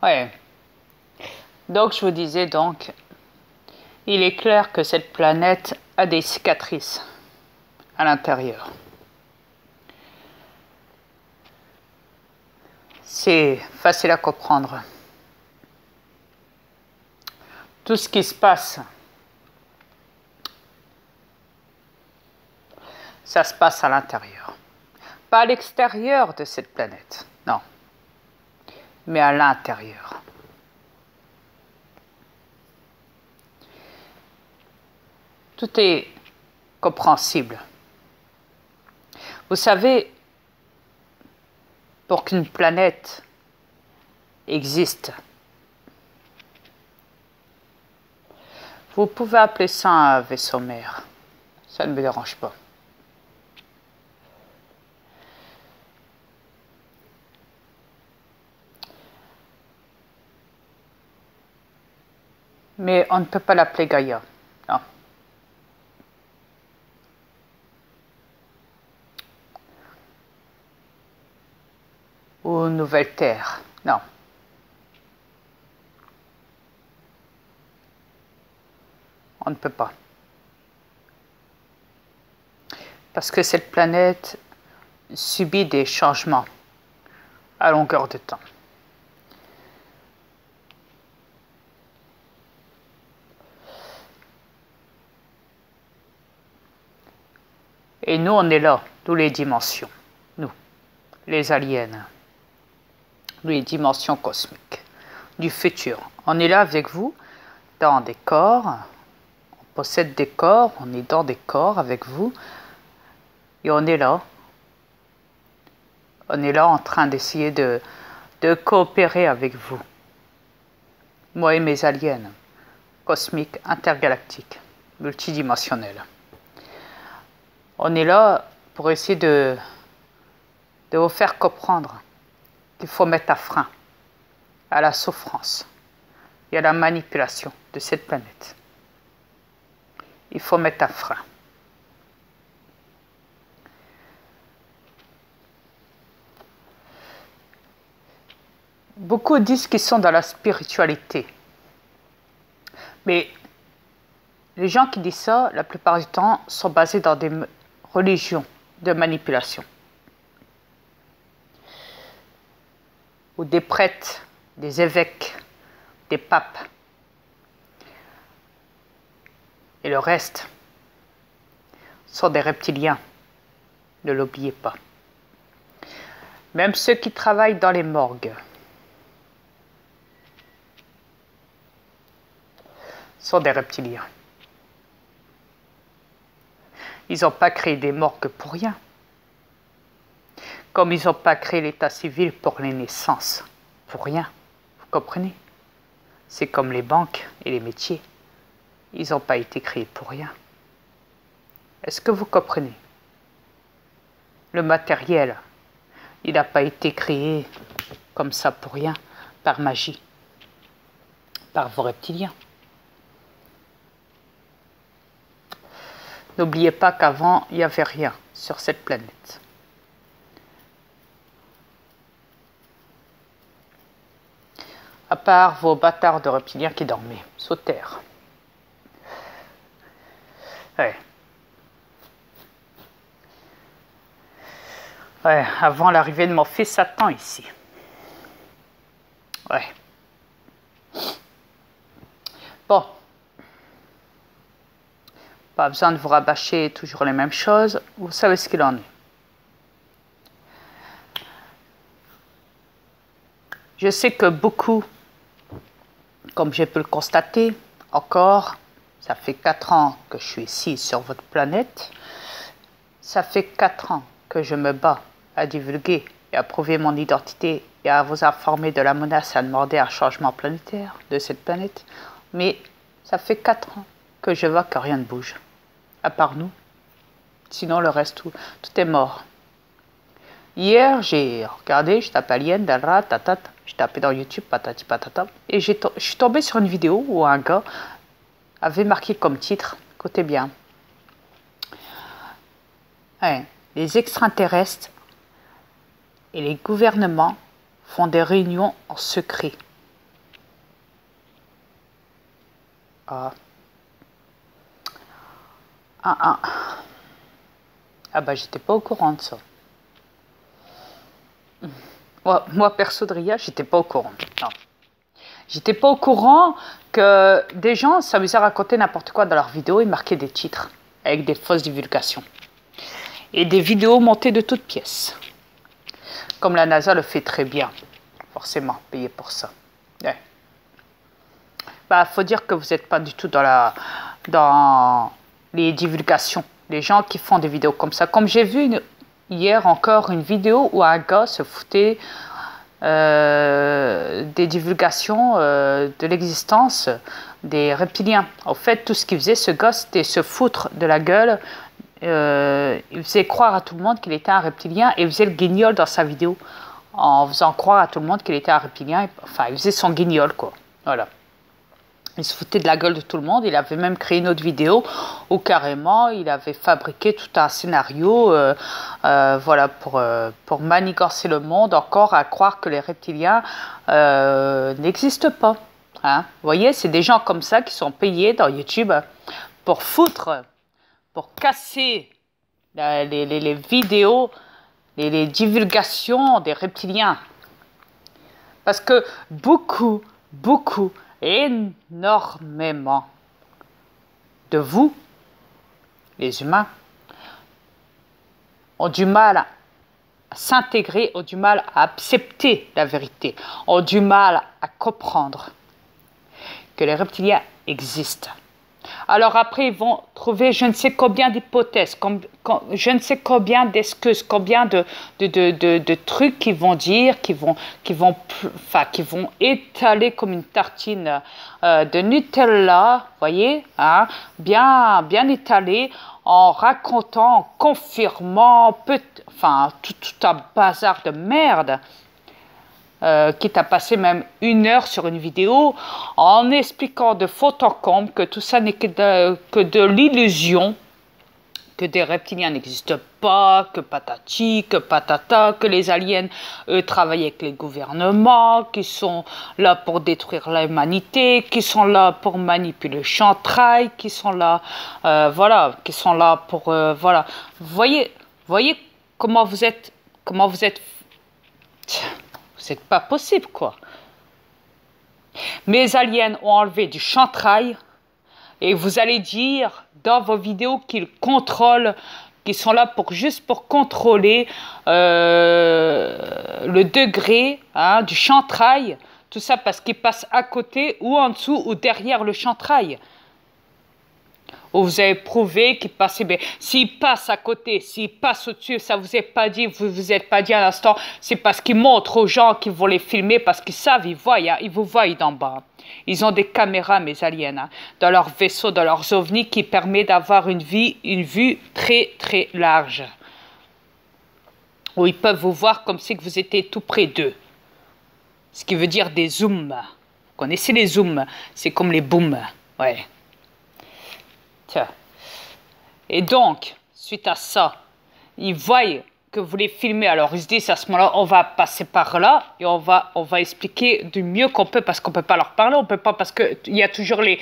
Ouais. Donc je vous disais donc, il est clair que cette planète a des cicatrices à l'intérieur. C'est facile à comprendre. Tout ce qui se passe, ça se passe à l'intérieur. Pas à l'extérieur de cette planète, non, mais à l'intérieur. Tout est compréhensible. Vous savez, pour qu'une planète existe, vous pouvez appeler ça un vaisseau mère. Ça ne me dérange pas. Mais on ne peut pas l'appeler Gaïa. Non. Ou Nouvelle Terre. Non. On ne peut pas. Parce que cette planète subit des changements à longueur de temps. Et nous, on est là, tous les dimensions. Nous, les aliens. Nous, les dimensions cosmiques du futur. On est là avec vous, dans des corps. On possède des corps, on est dans des corps avec vous. Et on est là. On est là en train d'essayer de coopérer avec vous. Moi et mes aliens, cosmiques, intergalactiques, multidimensionnels. On est là pour essayer de vous faire comprendre qu'il faut mettre un frein à la souffrance et à la manipulation de cette planète. Il faut mettre un frein. Beaucoup disent qu'ils sont dans la spiritualité. Mais les gens qui disent ça, la plupart du temps, sont basés dans des religions de manipulation. Ou des prêtres, des évêques, des papes. Et le reste sont des reptiliens. Ne l'oubliez pas. Même ceux qui travaillent dans les morgues sont des reptiliens. Ils n'ont pas créé des morgues pour rien. Comme ils n'ont pas créé l'état civil pour les naissances. Pour rien. Vous comprenez? C'est comme les banques et les métiers. Ils n'ont pas été créés pour rien. Est-ce que vous comprenez? Le matériel, il n'a pas été créé comme ça pour rien, par magie, par vos reptiliens. N'oubliez pas qu'avant, il n'y avait rien sur cette planète. À part vos bâtards de reptiliens qui dormaient sous terre. Ouais. Ouais, avant l'arrivée de mon fils Satan ici. Ouais. Bon. Pas besoin de vous rabâcher toujours les mêmes choses. Vous savez ce qu'il en est. Je sais que beaucoup, comme j'ai pu le constater, encore, ça fait 4 ans que je suis ici sur votre planète. Ça fait 4 ans que je me bats à divulguer et à prouver mon identité et à vous informer de la menace et à demander un changement planétaire de cette planète. Mais ça fait 4 ans que je vois que rien ne bouge, à part nous. Sinon, le reste, tout est mort. Hier, j'ai regardé, je tapais Alien, Dalra, Tatat, je tapais dans YouTube, patati patata, et je suis tombée sur une vidéo où un gars avait marqué comme titre, écoutez bien, ouais, les extraterrestres et les gouvernements font des réunions en secret Ah. Ah, bah, j'étais pas au courant de ça. Moi perso, de Ria, j'étais pas au courant. Non. J'étais pas au courant que des gens s'amusaient à raconter n'importe quoi dans leurs vidéos et marquaient des titres avec des fausses divulgations. Et des vidéos montées de toutes pièces. Comme la NASA le fait très bien. Forcément, payé pour ça. Ouais. Bah, faut dire que vous n'êtes pas du tout dans les divulgations. Les gens qui font des vidéos comme ça. Comme j'ai vu hier encore une vidéo où un gars se foutait des divulgations de l'existence des reptiliens. En fait, tout ce qu'il faisait, ce gars, c'était se foutre de la gueule. Il faisait croire à tout le monde qu'il était un reptilien et il faisait le guignol dans sa vidéo en faisant croire à tout le monde qu'il était un reptilien. Enfin, il faisait son guignol, quoi. Voilà. Il se foutait de la gueule de tout le monde. Il avait même créé une autre vidéo où carrément il avait fabriqué tout un scénario voilà, pour manigancer le monde encore à croire que les reptiliens n'existent pas. Hein? Vous voyez, c'est des gens comme ça qui sont payés dans YouTube pour foutre, pour casser les vidéos, les divulgations des reptiliens. Parce que beaucoup, énormément de vous, les humains, ont du mal à s'intégrer, ont du mal à accepter la vérité, ont du mal à comprendre que les reptiliens existent. Alors après, ils vont trouver je ne sais combien d'hypothèses, je ne sais combien d'excuses, combien de trucs qu'ils vont dire, qui vont étaler comme une tartine de Nutella, voyez, hein, bien étalé, en racontant, en confirmant, tout un bazar de merde. Quitte à passer même 1 heure sur une vidéo en expliquant de fond en comble que tout ça n'est que de l'illusion, que des reptiliens n'existent pas, que patati, que patata, que les aliens, eux, travaillent avec les gouvernements, qui sont là pour détruire l'humanité, qui sont là pour manipuler le chantrail, qui sont là, voilà, qui sont là pour, voilà. Voyez comment vous êtes, c'est pas possible, quoi. Mes aliens ont enlevé du chantrail et vous allez dire dans vos vidéos qu'ils contrôlent, qu'ils sont là juste pour contrôler le degré du chantrail. Tout ça parce qu'ils passent à côté ou en dessous ou derrière le chantrail. Où vous avez prouvé qu'il passait bien. S'il passe à côté, s'il passe au-dessus, ça vous est pas dit, vous vous êtes pas dit à l'instant, c'est parce qu'ils montrent aux gens qui vont les filmer, parce qu'ils savent, ils voient, ils vous voient d'en bas. Ils ont des caméras, mes aliens, dans leur vaisseau, dans leurs ovnis, qui permet d'avoir une vue très très large. Où ils peuvent vous voir comme si vous étiez tout près d'eux. Ce qui veut dire des zooms. Vous connaissez les zooms? C'est comme les booms. Ouais. Tiens. Et donc, suite à ça, ils voient que vous les filmez. Alors, ils se disent à ce moment-là, on va passer par là et on va expliquer du mieux qu'on peut parce qu'on ne peut pas leur parler. On peut pas parce qu'il y a toujours les